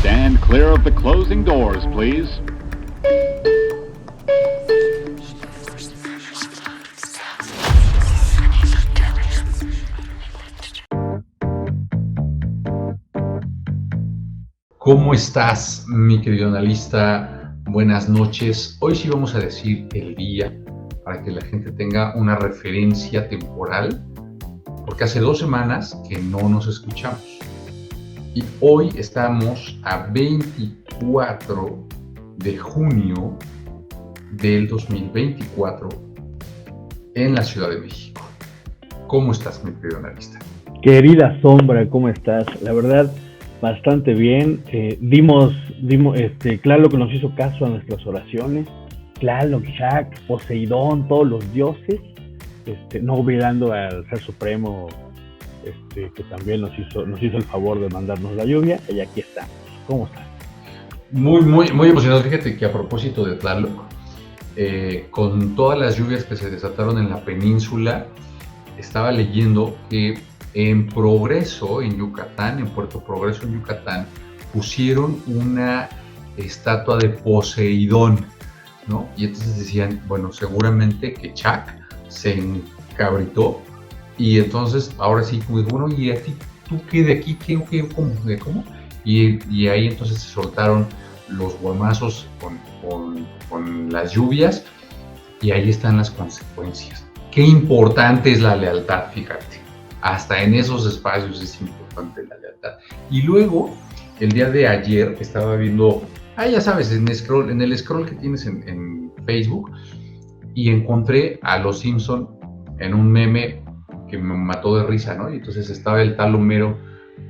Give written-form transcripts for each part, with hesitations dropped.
Stand clear of the closing doors, please. ¿Cómo estás, mi querido analista? Buenas noches. Hoy sí vamos a decir el día para que la gente tenga una referencia temporal, porque hace 2 semanas que no nos escuchamos. Y hoy estamos a 24 de junio del 2024 en la Ciudad de México. ¿Cómo estás, mi querido analista? Querida Sombra, ¿cómo estás? La verdad, bastante bien. Tlaloc nos hizo caso a nuestras oraciones. Tlaloc, Shak, Poseidón, todos los dioses, no olvidando al Ser Supremo, que también nos hizo el favor de mandarnos la lluvia, y aquí estamos. ¿Cómo estás? Muy emocionado. Fíjate que a propósito de Tlaloc, con todas las lluvias que se desataron en la península, estaba leyendo que en Progreso, en Yucatán, en Puerto Progreso, en Yucatán, pusieron una estatua de Poseidón, ¿no? Y entonces decían, bueno, seguramente que Shak se encabritó, y entonces ahora sí, como dijo, bueno, ¿y a ti, tú qué de aquí, cómo? Y ahí entonces se soltaron los guamazos con las lluvias, y ahí están las consecuencias. Qué importante es la lealtad, fíjate. Hasta en esos espacios es importante la lealtad. Y luego, el día de ayer, estaba viendo, ya sabes, en el scroll que tienes en Facebook, y encontré a los Simpson en un meme que me mató de risa, ¿no? Y entonces estaba el tal Homero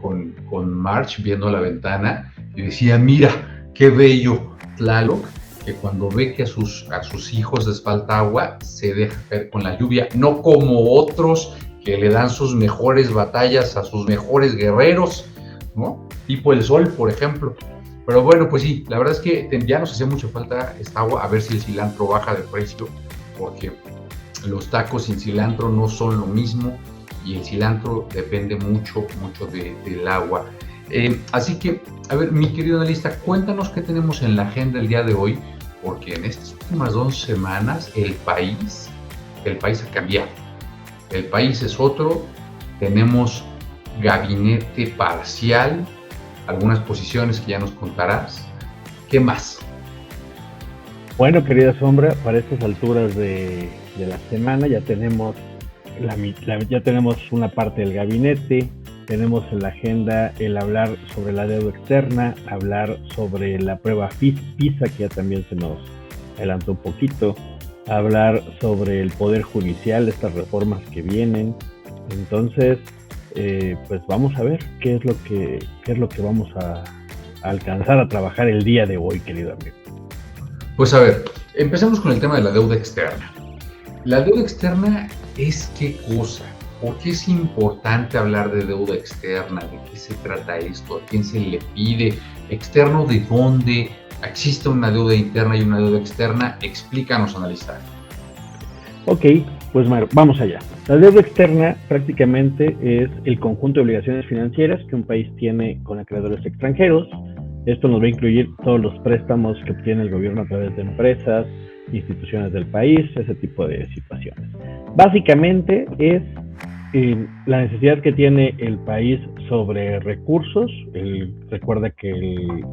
con Marge viendo la ventana y decía, mira, qué bello Tlaloc, que cuando ve que a sus hijos les falta agua, se deja caer con la lluvia, no como otros que le dan sus mejores batallas a sus mejores guerreros, ¿no? Tipo el sol, por ejemplo. Pero bueno, pues sí, la verdad es que ya nos hacía mucha falta esta agua, a ver si el cilantro baja de precio, porque los tacos sin cilantro no son lo mismo, y el cilantro depende mucho del agua. Así que, a ver, mi querido analista, cuéntanos qué tenemos en la agenda el día de hoy, porque en estas últimas 2 semanas el país ha cambiado. El país es otro, tenemos gabinete parcial, algunas posiciones que ya nos contarás. ¿Qué más? Bueno, querida Sombra, para estas alturas de la semana ya tenemos una parte del gabinete, tenemos en la agenda el hablar sobre la deuda externa, hablar sobre la prueba PISA, que ya también se nos adelantó un poquito, hablar sobre el Poder Judicial, estas reformas que vienen. Entonces, pues vamos a ver qué es lo que vamos a alcanzar a trabajar el día de hoy, querido amigo. Pues a ver, empecemos con el tema de la deuda externa. ¿La deuda externa es qué cosa? ¿Por qué es importante hablar de deuda externa? ¿De qué se trata esto? ¿A quién se le pide? ¿Externo de dónde? ¿Existe una deuda interna y una deuda externa? Explícanos, analista. Ok, pues vamos allá. La deuda externa prácticamente es el conjunto de obligaciones financieras que un país tiene con acreedores extranjeros. Esto nos va a incluir todos los préstamos que obtiene el gobierno a través de empresas, instituciones del país, ese tipo de situaciones. Básicamente es la necesidad que tiene el país sobre recursos. Recuerda que el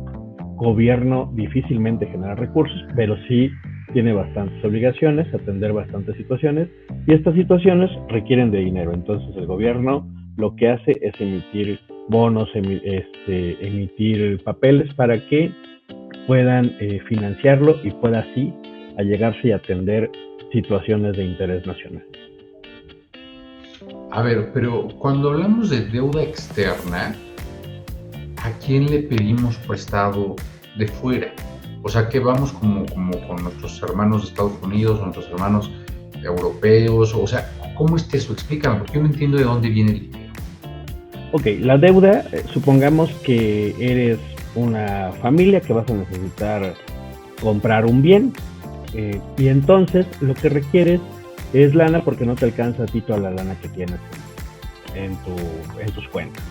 gobierno difícilmente genera recursos, pero sí tiene bastantes obligaciones, atender bastantes situaciones, y estas situaciones requieren de dinero. Entonces el gobierno lo que hace es emitir bonos, emitir papeles para que puedan financiarlo y pueda así allegarse y atender situaciones de interés nacional. A ver, pero cuando hablamos de deuda externa, ¿a quién le pedimos prestado de fuera? O sea, que vamos como con nuestros hermanos de Estados Unidos, nuestros hermanos europeos, o sea, ¿cómo es eso? Explícame, porque yo no entiendo de dónde viene el dinero. Ok, la deuda, supongamos que eres una familia que vas a necesitar comprar un bien, y entonces lo que requieres es lana porque no te alcanza a ti toda la lana que tienes en tus cuentas.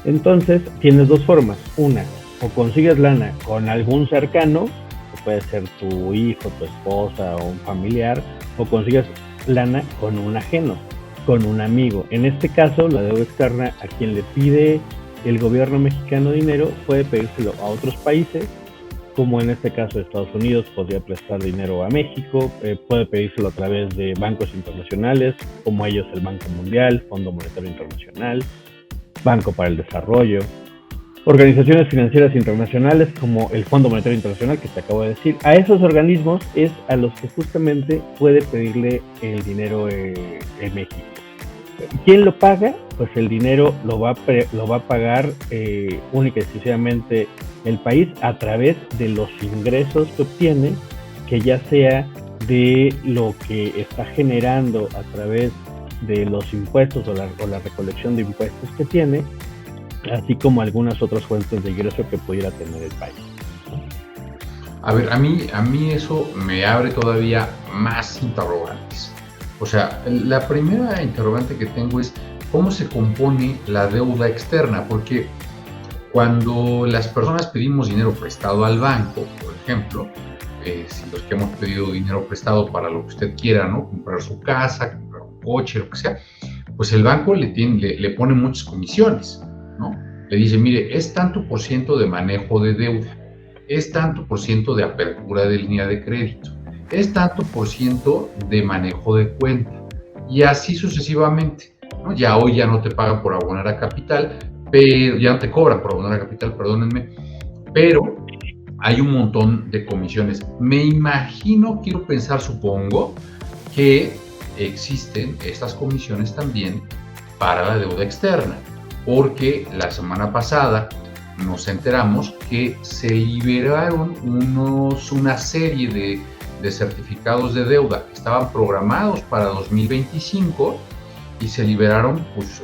Entonces tienes dos formas. Una, o consigues lana con algún cercano, que puede ser tu hijo, tu esposa o un familiar, o consigues lana con un ajeno, con un amigo. En este caso, la deuda externa, a quien le pide el gobierno mexicano dinero, puede pedírselo a otros países, como en este caso Estados Unidos podría prestar dinero a México, puede pedírselo a través de bancos internacionales, como ellos el Banco Mundial, Fondo Monetario Internacional, Banco para el Desarrollo, organizaciones financieras internacionales como el Fondo Monetario Internacional, que te acabo de decir. A esos organismos es a los que justamente puede pedirle el dinero en México. ¿Quién lo paga? Pues el dinero lo va a pagar única y exclusivamente el país a través de los ingresos que obtiene, que ya sea de lo que está generando a través de los impuestos o la recolección de impuestos que tiene, así como algunas otras fuentes de ingreso que pudiera tener el país. A ver, a mí eso me abre todavía más interrogantes. O sea, la primera interrogante que tengo es cómo se compone la deuda externa, porque cuando las personas pedimos dinero prestado al banco, por ejemplo, si los que hemos pedido dinero prestado para lo que usted quiera, ¿no? Comprar su casa, comprar un coche, lo que sea, pues el banco le pone muchas comisiones, ¿no? Le dice, mire, es tanto por ciento de manejo de deuda, es tanto por ciento de apertura de línea de crédito, es tanto por ciento de manejo de cuenta, y así sucesivamente, ¿no? Ya hoy ya no te pagan por abonar a capital, pero ya no te cobran por abonar a capital, perdónenme, pero hay un montón de comisiones. Me imagino, quiero pensar, supongo, que existen estas comisiones también para la deuda externa, porque la semana pasada nos enteramos que se liberaron una serie de certificados de deuda que estaban programados para 2025 y se liberaron pues,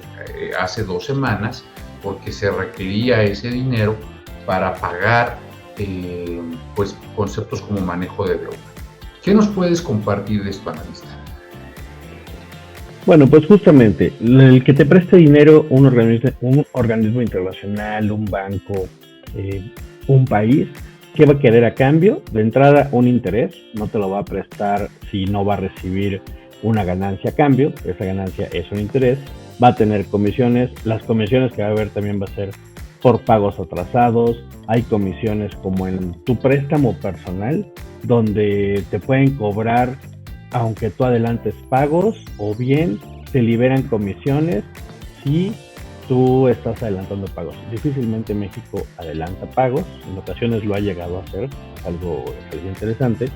hace 2 semanas, porque se requería ese dinero para pagar pues, conceptos como manejo de deuda. ¿Qué nos puedes compartir de esto, analista? Bueno, pues justamente, el que te preste dinero un organismo internacional, un banco, un país, ¿qué va a querer a cambio? De entrada, un interés. No te lo va a prestar si no va a recibir una ganancia a cambio. Esa ganancia es un interés. Va a tener comisiones. Las comisiones que va a haber también va a ser por pagos atrasados. Hay comisiones como en tu préstamo personal, donde te pueden cobrar aunque tú adelantes pagos, o bien te liberan comisiones si tú estás adelantando pagos. Difícilmente México adelanta pagos, en ocasiones lo ha llegado a hacer, algo interesante,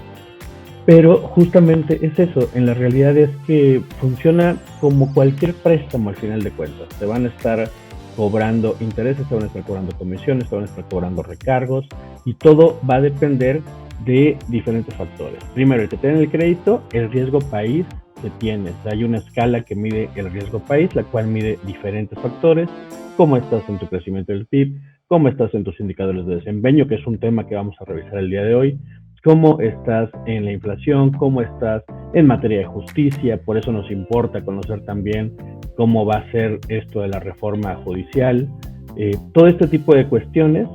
pero justamente es eso. En la realidad es que funciona como cualquier préstamo al final de cuentas. Te van a estar cobrando intereses, te van a estar cobrando comisiones, te van a estar cobrando recargos, y todo va a depender de diferentes factores. Primero, el que tiene el crédito, el riesgo país que tienes. Hay una escala que mide el riesgo país, la cual mide diferentes factores: cómo estás en tu crecimiento del PIB, cómo estás en tus indicadores de desempeño, que es un tema que vamos a revisar el día de hoy, cómo estás en la inflación, cómo estás en materia de justicia. Por eso nos importa conocer también cómo va a ser esto de la reforma judicial. Todo este tipo de cuestiones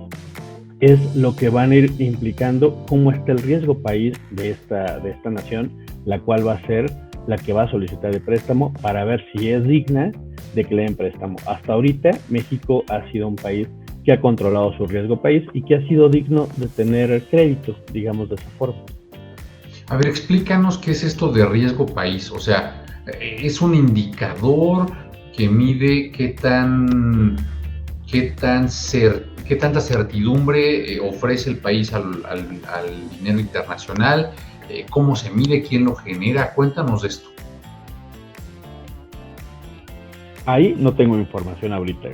es lo que van a ir implicando cómo está el riesgo país de esta nación, la cual va a ser la que va a solicitar el préstamo para ver si es digna de que le den préstamo. Hasta ahorita, México ha sido un país que ha controlado su riesgo país y que ha sido digno de tener crédito, digamos de esa forma. A ver, explícanos qué es esto de riesgo país. O sea, ¿es un indicador que mide qué tanta certidumbre ofrece el país al dinero internacional? ¿Cómo se mide? ¿Quién lo genera? Cuéntanos de esto. Ahí no tengo información ahorita.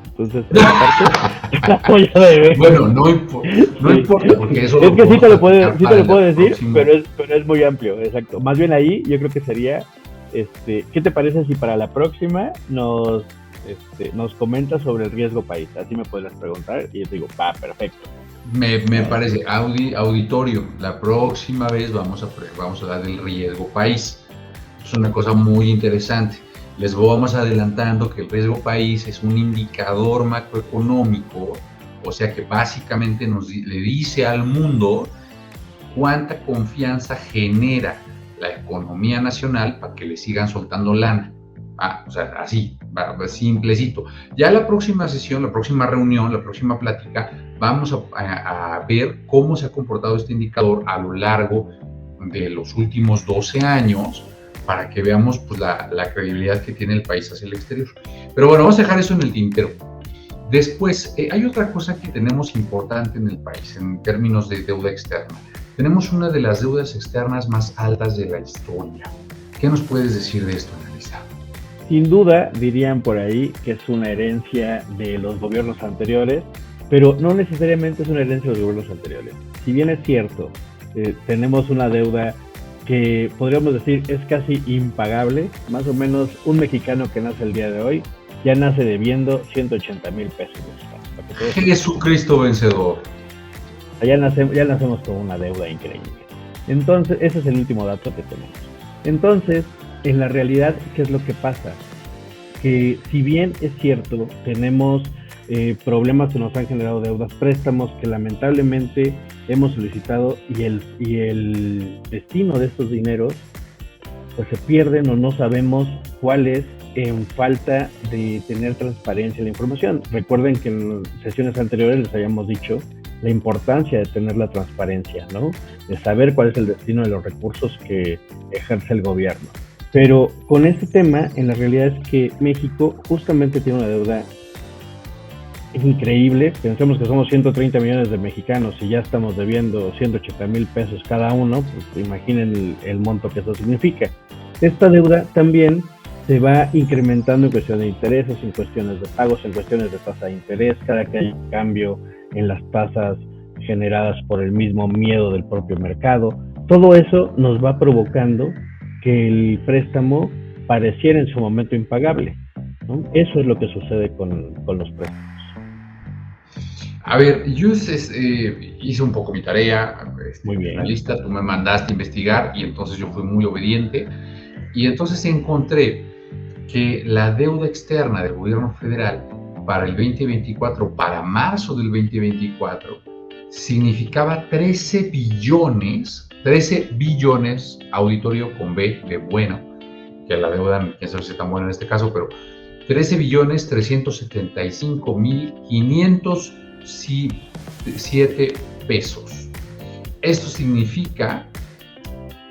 Entonces, esa parte voy a deber. Bueno, no importa, porque eso es que sí te lo puedo decir, próxima. pero es muy amplio, exacto. Más bien ahí yo creo que sería, ¿qué te parece si para la próxima nos comentas sobre el riesgo país? Así me podrás preguntar y yo te digo, perfecto. Me parece, auditorio, la próxima vez vamos a hablar del riesgo país. Es una cosa muy interesante. Les vamos adelantando que el riesgo país es un indicador macroeconómico O sea que básicamente le dice al mundo cuánta confianza genera la economía nacional para que le sigan soltando lana. O sea, así, simplecito. Ya la próxima sesión, la próxima reunión, la próxima plática, vamos a ver cómo se ha comportado este indicador a lo largo de los últimos 12 años para que veamos pues, la credibilidad que tiene el país hacia el exterior. Pero bueno, vamos a dejar eso en el tintero. Después, hay otra cosa que tenemos importante en el país en términos de deuda externa. Tenemos una de las deudas externas más altas de la historia. ¿Qué nos puedes decir de esto, analista? Sin duda, dirían por ahí que es una herencia de los gobiernos anteriores, pero no necesariamente es una herencia de los gobiernos anteriores. Si bien es cierto, tenemos una deuda que podríamos decir es casi impagable, más o menos un mexicano que nace el día de hoy ya nace debiendo 180,000 pesos. Jesucristo vencedor. Ya nacemos con una deuda increíble. Entonces, ese es el último dato que tenemos. Entonces, en la realidad, ¿qué es lo que pasa? Que si bien es cierto, tenemos problemas que nos han generado deudas, préstamos que lamentablemente hemos solicitado y el destino de estos dineros pues se pierden o no sabemos cuál es en falta de tener transparencia en la información. Recuerden que en sesiones anteriores les habíamos dicho la importancia de tener la transparencia, ¿no? De saber cuál es el destino de los recursos que ejerce el gobierno. Pero con este tema, en la realidad es que México justamente tiene una deuda increíble. Pensemos que somos 130 millones de mexicanos y ya estamos debiendo 180,000 pesos cada uno, pues imaginen el monto que eso significa. Esta deuda también se va incrementando en cuestión de intereses, en cuestiones de pagos, en cuestiones de tasa de interés, cada que hay un cambio en las tasas generadas por el mismo miedo del propio mercado. Todo eso nos va provocando que el préstamo pareciera en su momento impagable, ¿no? Eso es lo que sucede con los préstamos. A ver, yo hice un poco mi tarea, Muy bien. analista, tú me mandaste a investigar y entonces yo fui muy obediente y entonces encontré que la deuda externa del gobierno federal para el 2024, para marzo del 2024, significaba 13 billones, auditorio con B de bueno, que la deuda, quién sabe si es tan buena en este caso, pero 13,375,507 pesos. Esto significa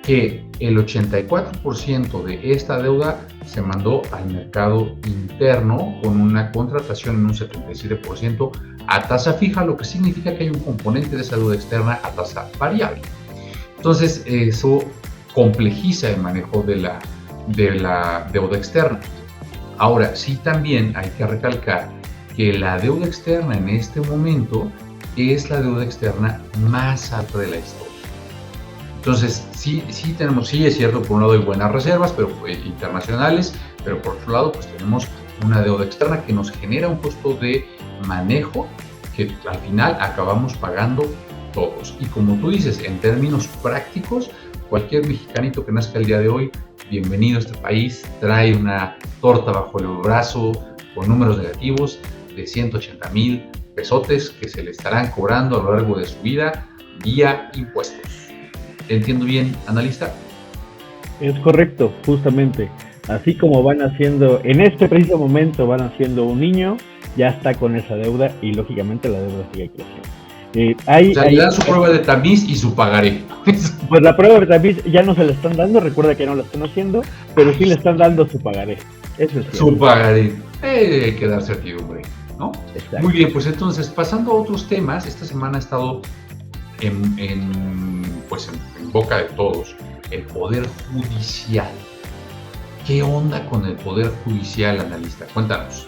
que el 84% de esta deuda se mandó al mercado interno con una contratación en un 77% a tasa fija, lo que significa que hay un componente de esa deuda externa a tasa variable. Entonces, eso complejiza el manejo de la deuda externa. Ahora, sí también hay que recalcar que la deuda externa en este momento es la deuda externa más alta de la historia. Entonces, sí es cierto, por un lado hay buenas reservas internacionales, pero por otro lado, pues tenemos una deuda externa que nos genera un costo de manejo que al final acabamos pagando todos. Y como tú dices, en términos prácticos, cualquier mexicanito que nazca el día de hoy, bienvenido a este país, trae una torta bajo el brazo con números negativos de 180,000 pesotes que se le estarán cobrando a lo largo de su vida vía impuestos. ¿Entiendo bien, analista? Es correcto, justamente. Así como van haciendo, en este preciso momento van haciendo un niño, ya está con esa deuda y lógicamente la deuda sigue creciendo. Le dan su prueba de tamiz y su pagaré. Pues la prueba de tamiz ya no se le están dando, recuerda que no la están haciendo, pero sí le están dando su pagaré. Eso es cierto. Su pagaré. Hay que dar certidumbre, ¿no? Exacto. Muy bien, pues entonces, pasando a otros temas, esta semana ha estado en boca de todos el Poder Judicial. ¿Qué onda con el Poder Judicial, analista? Cuéntanos.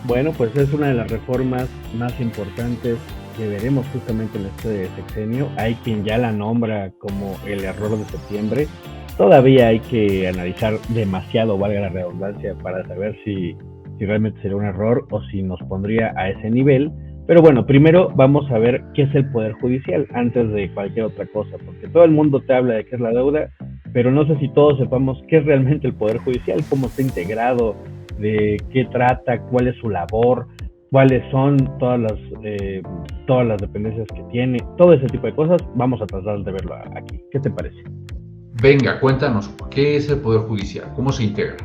Bueno, pues es una de las reformas más importantes que veremos justamente en este sexenio. Hay quien ya la nombra como el error de septiembre. Todavía hay que analizar demasiado, valga la redundancia, para saber si realmente sería un error o si nos pondría a ese nivel. Pero bueno, primero vamos a ver qué es el Poder Judicial antes de cualquier otra cosa, porque todo el mundo te habla de qué es la deuda, pero no sé si todos sepamos qué es realmente el Poder Judicial, cómo está integrado, de qué trata, cuál es su labor, cuáles son todas las dependencias que tiene, todo ese tipo de cosas, vamos a tratar de verlo aquí. ¿Qué te parece? Venga, cuéntanos, ¿qué es el Poder Judicial? ¿Cómo se integra?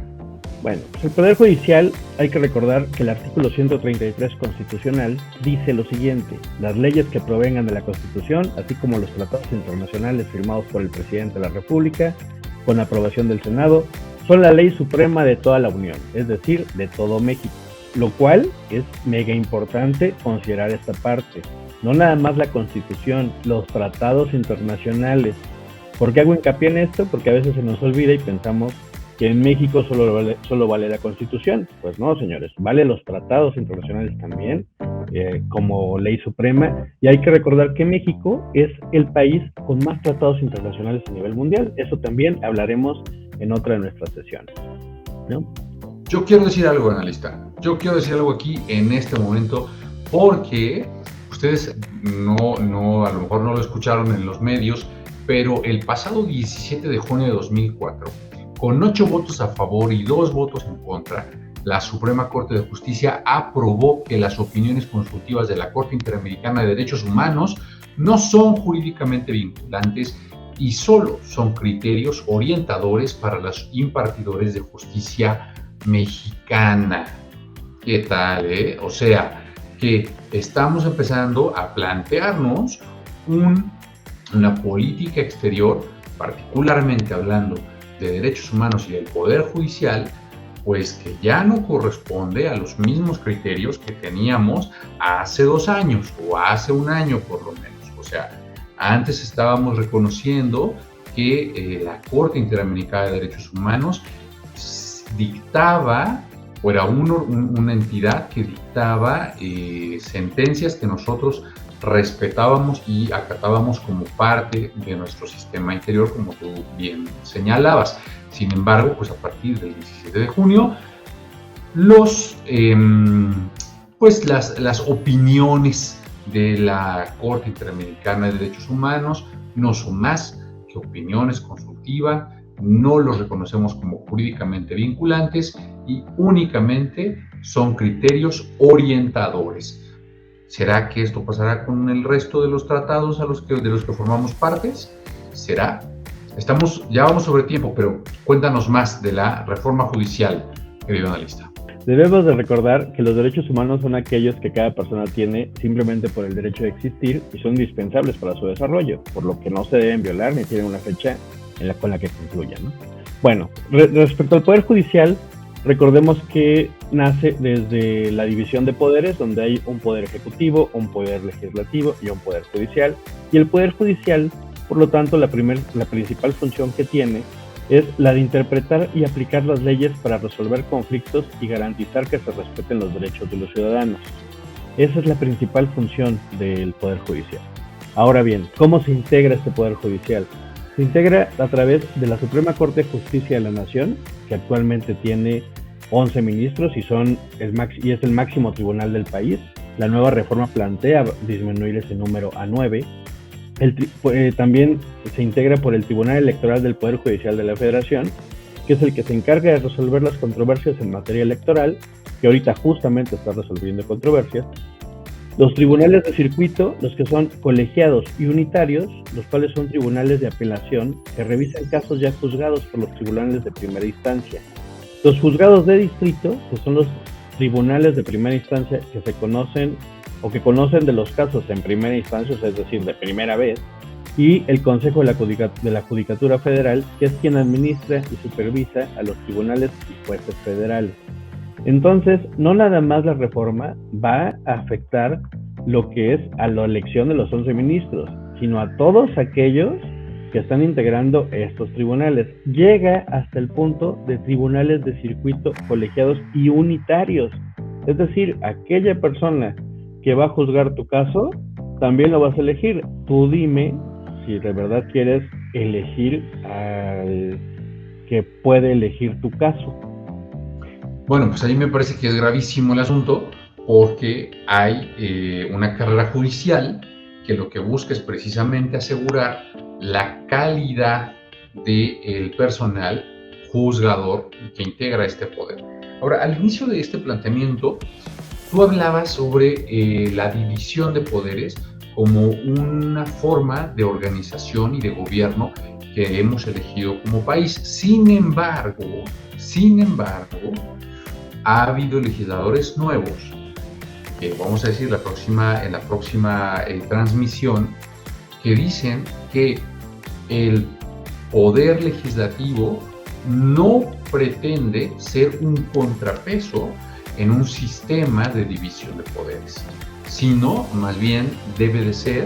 Bueno, pues el Poder Judicial, hay que recordar que el artículo 133 constitucional dice lo siguiente: las leyes que provengan de la Constitución, así como los tratados internacionales firmados por el Presidente de la República, con aprobación del Senado, son la ley suprema de toda la Unión, es decir, de todo México. Lo cual es mega importante considerar esta parte. No nada más la Constitución, los tratados internacionales. ¿Por qué hago hincapié en esto? Porque a veces se nos olvida y pensamos que en México solo vale la Constitución. Pues no, señores, vale los tratados internacionales también, como ley suprema. Y hay que recordar que México es el país con más tratados internacionales a nivel mundial. Eso también hablaremos en otra de nuestras sesiones, ¿no? Yo quiero decir algo, analista. Yo quiero decir algo aquí en este momento, porque ustedes a lo mejor no lo escucharon en los medios, pero el pasado 17 de junio de 2004, con 8 votos a favor y 2 votos en contra, la Suprema Corte de Justicia aprobó que las opiniones consultivas de la Corte Interamericana de Derechos Humanos no son jurídicamente vinculantes y solo son criterios orientadores para los impartidores de justicia mexicana. ¿Qué tal, O sea, que estamos empezando a plantearnos una política exterior, particularmente hablando de derechos humanos y del Poder Judicial, pues que ya no corresponde a los mismos criterios que teníamos hace 2 años o hace 1 año por lo menos. O sea, antes estábamos reconociendo que la Corte Interamericana de Derechos Humanos dictaba, o era una entidad que dictaba sentencias que nosotros respetábamos y acatábamos como parte de nuestro sistema interior, como tú bien señalabas. Sin embargo, pues a partir del 17 de junio, las opiniones de la Corte Interamericana de Derechos Humanos no son más que opiniones consultivas, no los reconocemos como jurídicamente vinculantes y únicamente son criterios orientadores. ¿Será que esto pasará con el resto de los tratados de los que formamos partes? ¿Será? Ya vamos sobre tiempo, pero cuéntanos más de la reforma judicial, querido analista. Debemos de recordar que los derechos humanos son aquellos que cada persona tiene simplemente por el derecho de existir y son indispensables para su desarrollo, por lo que no se deben violar ni tienen una fecha con la que concluyan, ¿no? Bueno, respecto al Poder Judicial, recordemos que nace desde la división de poderes, donde hay un poder ejecutivo, un poder legislativo y un poder judicial. Y el Poder Judicial, por lo tanto, la principal función que tiene es la de interpretar y aplicar las leyes para resolver conflictos y garantizar que se respeten los derechos de los ciudadanos. Esa es la principal función del Poder Judicial. Ahora bien, ¿cómo se integra este Poder Judicial? Se integra a través de la Suprema Corte de Justicia de la Nación, que actualmente tiene 11 ministros y es el máximo tribunal del país. La nueva reforma plantea disminuir ese número a 9. También se integra por el Tribunal Electoral del Poder Judicial de la Federación, que es el que se encarga de resolver las controversias en materia electoral, que ahorita justamente está resolviendo controversias. Los tribunales de circuito, los que son colegiados y unitarios, los cuales son tribunales de apelación que revisan casos ya juzgados por los tribunales de primera instancia. Los juzgados de distrito, que son los tribunales de primera instancia que se conocen o que conocen de los casos en primera instancia, es decir, de primera vez, y el Consejo de la Judicatura Federal, que es quien administra y supervisa a los tribunales y jueces federales. Entonces, no nada más la reforma va a afectar lo que es a la elección de los 11 ministros, sino a todos aquellos que están integrando estos tribunales. Llega hasta el punto de tribunales de circuito colegiados y unitarios. Es decir, aquella persona que va a juzgar tu caso, también lo vas a elegir. Tú dime si de verdad quieres elegir al que puede elegir tu caso. Bueno, pues ahí me parece que es gravísimo el asunto, porque hay una carrera judicial que lo que busca es precisamente asegurar la calidad del personal juzgador que integra este poder. Ahora, al inicio de este planteamiento, tú hablabas sobre la división de poderes como una forma de organización y de gobierno que hemos elegido como país. Sin embargo, ha habido legisladores nuevos, que vamos a decir en la próxima transmisión, que dicen que el poder legislativo no pretende ser un contrapeso en un sistema de división de poderes, sino más bien debe de ser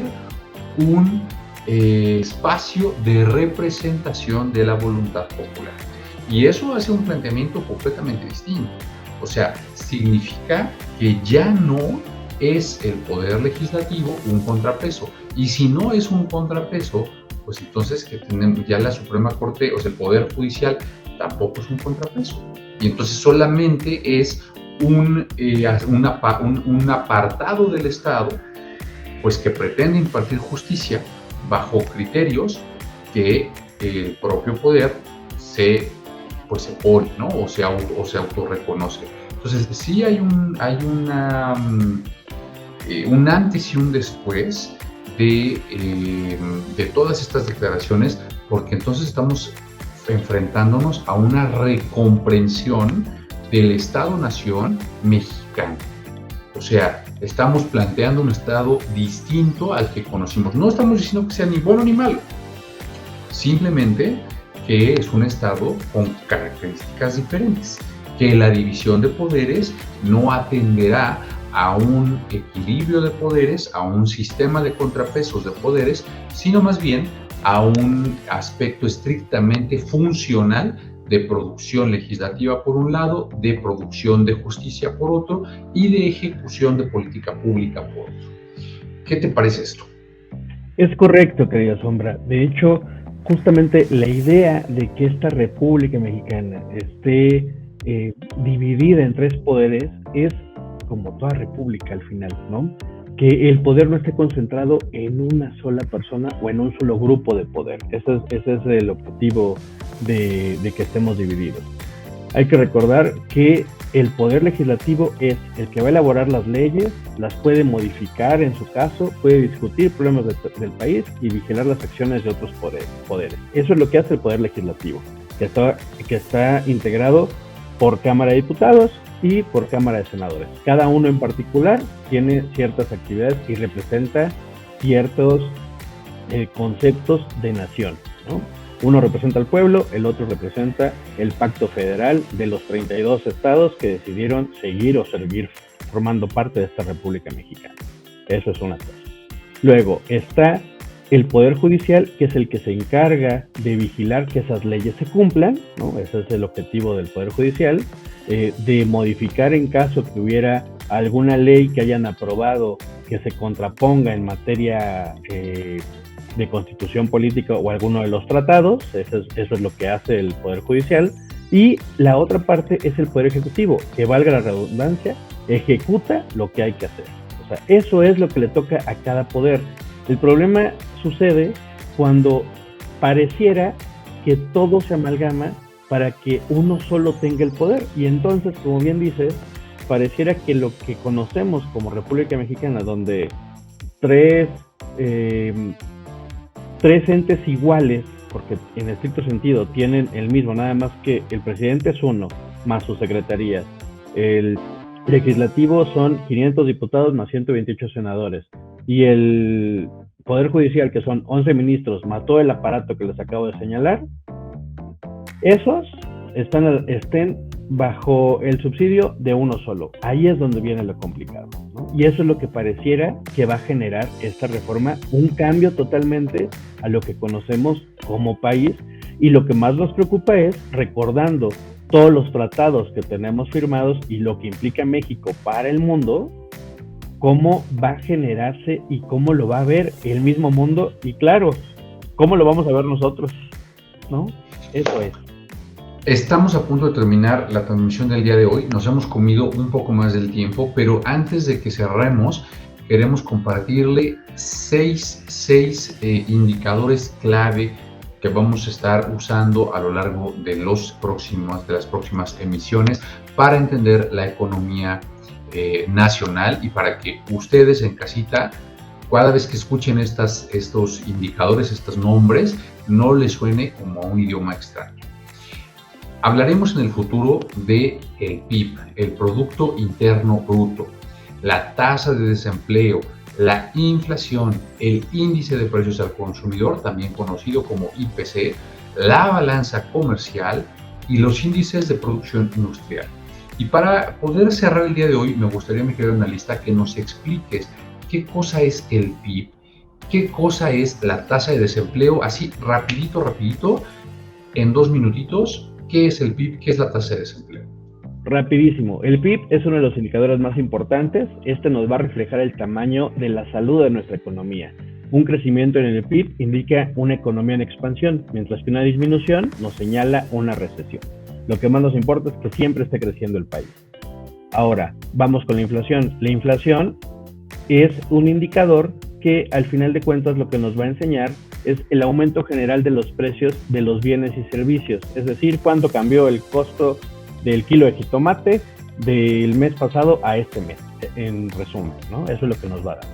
un espacio de representación de la voluntad popular. Y eso hace un planteamiento completamente distinto. O sea, significa que ya no es el poder legislativo un contrapeso. Y si no es un contrapeso, pues entonces que tenemos ya la Suprema Corte, o sea, el Poder Judicial tampoco es un contrapeso. Y entonces solamente es un apartado del Estado, pues que pretende impartir justicia bajo criterios que el propio poder se pone, ¿no? O se autorreconoce. Entonces sí hay un antes y un después de todas estas declaraciones, porque entonces estamos enfrentándonos a una recomprensión del Estado-Nación mexicano. O sea, estamos planteando un Estado distinto al que conocimos. No estamos diciendo que sea ni bueno ni malo, simplemente que es un Estado con características diferentes, que la división de poderes no atenderá a un equilibrio de poderes, a un sistema de contrapesos de poderes, sino más bien a un aspecto estrictamente funcional de producción legislativa por un lado, de producción de justicia por otro y de ejecución de política pública por otro. ¿Qué te parece esto? Es correcto, querida Sombra. De hecho, justamente la idea de que esta República Mexicana esté dividida en tres poderes es como toda república al final, ¿no? Que el poder no esté concentrado en una sola persona o en un solo grupo de poder. Ese es el objetivo de que estemos divididos. Hay que recordar que el poder legislativo es el que va a elaborar las leyes, las puede modificar en su caso, puede discutir problemas del país y vigilar las acciones de otros poderes. Eso es lo que hace el poder legislativo, que está integrado por Cámara de Diputados y por Cámara de Senadores. Cada uno en particular tiene ciertas actividades y representa ciertos conceptos de nación, ¿no? Uno representa al pueblo, el otro representa el pacto federal de los 32 estados que decidieron seguir o seguir formando parte de esta República Mexicana. Eso es una cosa. Luego está el Poder Judicial, que es el que se encarga de vigilar que esas leyes se cumplan, ¿no? Ese es el objetivo del Poder Judicial, de modificar en caso que hubiera alguna ley que hayan aprobado que se contraponga en materia de constitución política o alguno de los tratados. Eso es lo que hace el Poder Judicial. Y la otra parte es el Poder Ejecutivo, que valga la redundancia, ejecuta lo que hay que hacer. O sea, eso es lo que le toca a cada poder. El problema sucede cuando pareciera que todo se amalgama para que uno solo tenga el poder. Y entonces, como bien dices, pareciera que lo que conocemos como República Mexicana, donde tres entes iguales, porque en estricto sentido tienen el mismo, nada más que el presidente es uno, más sus secretarías. El legislativo son 500 diputados más 128 senadores. Y el Poder Judicial, que son 11 ministros, más todo el aparato que les acabo de señalar, esos estén bajo el subsidio de uno solo. Ahí es donde viene lo complicado, ¿no? Y eso es lo que pareciera que va a generar esta reforma, un cambio totalmente a lo que conocemos como país. Y lo que más nos preocupa es, recordando todos los tratados que tenemos firmados y lo que implica México para el mundo, cómo va a generarse y cómo lo va a ver el mismo mundo y, claro, cómo lo vamos a ver nosotros, ¿no? Eso es. Estamos a punto de terminar la transmisión del día de hoy. Nos hemos comido un poco más del tiempo, pero antes de que cerremos, queremos compartirle seis indicadores clave que vamos a estar usando a lo largo de las próximas emisiones para entender la economía nacional y para que ustedes en casita, cada vez que escuchen estos indicadores, estos nombres, no les suene como a un idioma extraño. Hablaremos en el futuro del PIB, el Producto Interno Bruto, la tasa de desempleo, la inflación, el índice de precios al consumidor, también conocido como IPC, la balanza comercial y los índices de producción industrial. Y para poder cerrar el día de hoy, me gustaría, mi querido analista, que nos expliques qué cosa es el PIB, qué cosa es la tasa de desempleo, así rapidito, en 2 minutitos, qué es el PIB, qué es la tasa de desempleo. Rapidísimo, el PIB es uno de los indicadores más importantes. Este nos va a reflejar el tamaño de la salud de nuestra economía. Un crecimiento en el PIB indica una economía en expansión, mientras que una disminución nos señala una recesión. Lo que más nos importa es que siempre esté creciendo el país. Ahora, vamos con la inflación. La inflación es un indicador que al final de cuentas lo que nos va a enseñar es el aumento general de los precios de los bienes y servicios, es decir, cuánto cambió el costo del kilo de jitomate del mes pasado a este mes, en resumen, ¿no? Eso es lo que nos va a dar.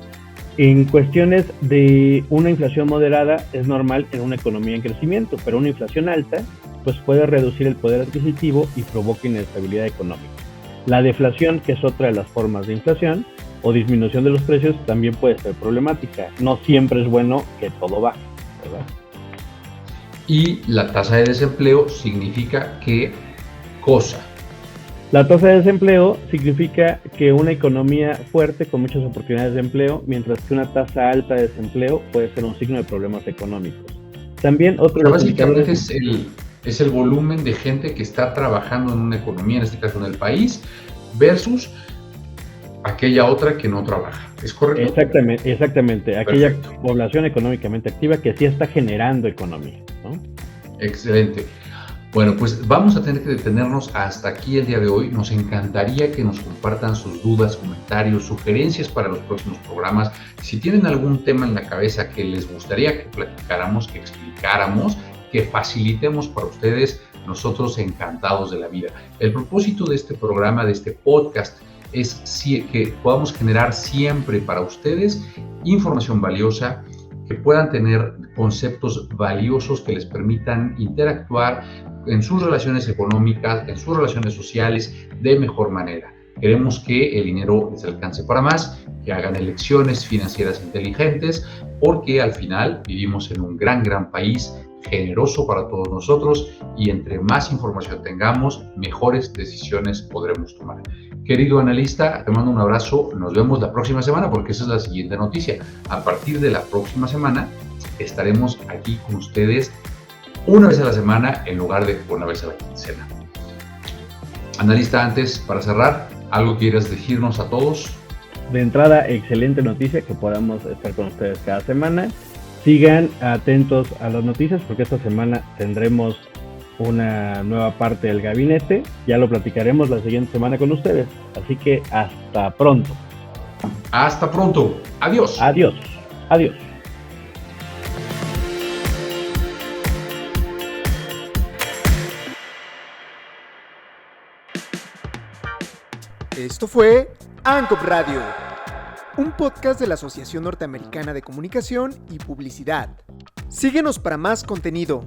En cuestiones de una inflación moderada es normal en una economía en crecimiento, pero una inflación alta pues puede reducir el poder adquisitivo y provoca inestabilidad económica. La deflación, que es otra de las formas de inflación o disminución de los precios, también puede ser problemática. No siempre es bueno que todo baje, ¿verdad? Y la tasa de desempleo significa ¿qué cosa? La tasa de desempleo significa que una economía fuerte con muchas oportunidades de empleo, mientras que una tasa alta de desempleo puede ser un signo de problemas económicos. También otro... Básicamente es el volumen de gente que está trabajando en una economía, en este caso en el país, versus aquella otra que no trabaja. ¿Es correcto? Exactamente. Aquella población económicamente activa que sí está generando economía, ¿no? Excelente. Bueno, pues vamos a tener que detenernos hasta aquí el día de hoy. Nos encantaría que nos compartan sus dudas, comentarios, sugerencias para los próximos programas. Si tienen algún tema en la cabeza que les gustaría que platicáramos, que explicáramos, que facilitemos para ustedes, nosotros encantados de la vida. El propósito de este programa, de este podcast, es que podamos generar siempre para ustedes información valiosa, que puedan tener conceptos valiosos que les permitan interactuar en sus relaciones económicas, en sus relaciones sociales de mejor manera. Queremos que el dinero les alcance para más, que hagan elecciones financieras inteligentes, porque al final vivimos en un gran país generoso para todos nosotros y entre más información tengamos, mejores decisiones podremos tomar. Querido analista, te mando un abrazo, nos vemos la próxima semana porque esa es la siguiente noticia. A partir de la próxima semana estaremos aquí con ustedes una vez a la semana en lugar de una vez a la quincena. Analista, antes, para cerrar, ¿algo quieras decirnos a todos? De entrada, excelente noticia que podamos estar con ustedes cada semana. Sigan atentos a las noticias porque esta semana tendremos una nueva parte del gabinete. Ya lo platicaremos la siguiente semana con ustedes. Así que hasta pronto. Hasta pronto. Adiós. Adiós. Adiós. Esto fue ANCOP Radio, un podcast de la Asociación Norteamericana de Comunicación y Publicidad. Síguenos para más contenido.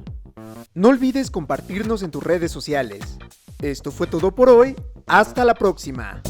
No olvides compartirnos en tus redes sociales. Esto fue todo por hoy. Hasta la próxima.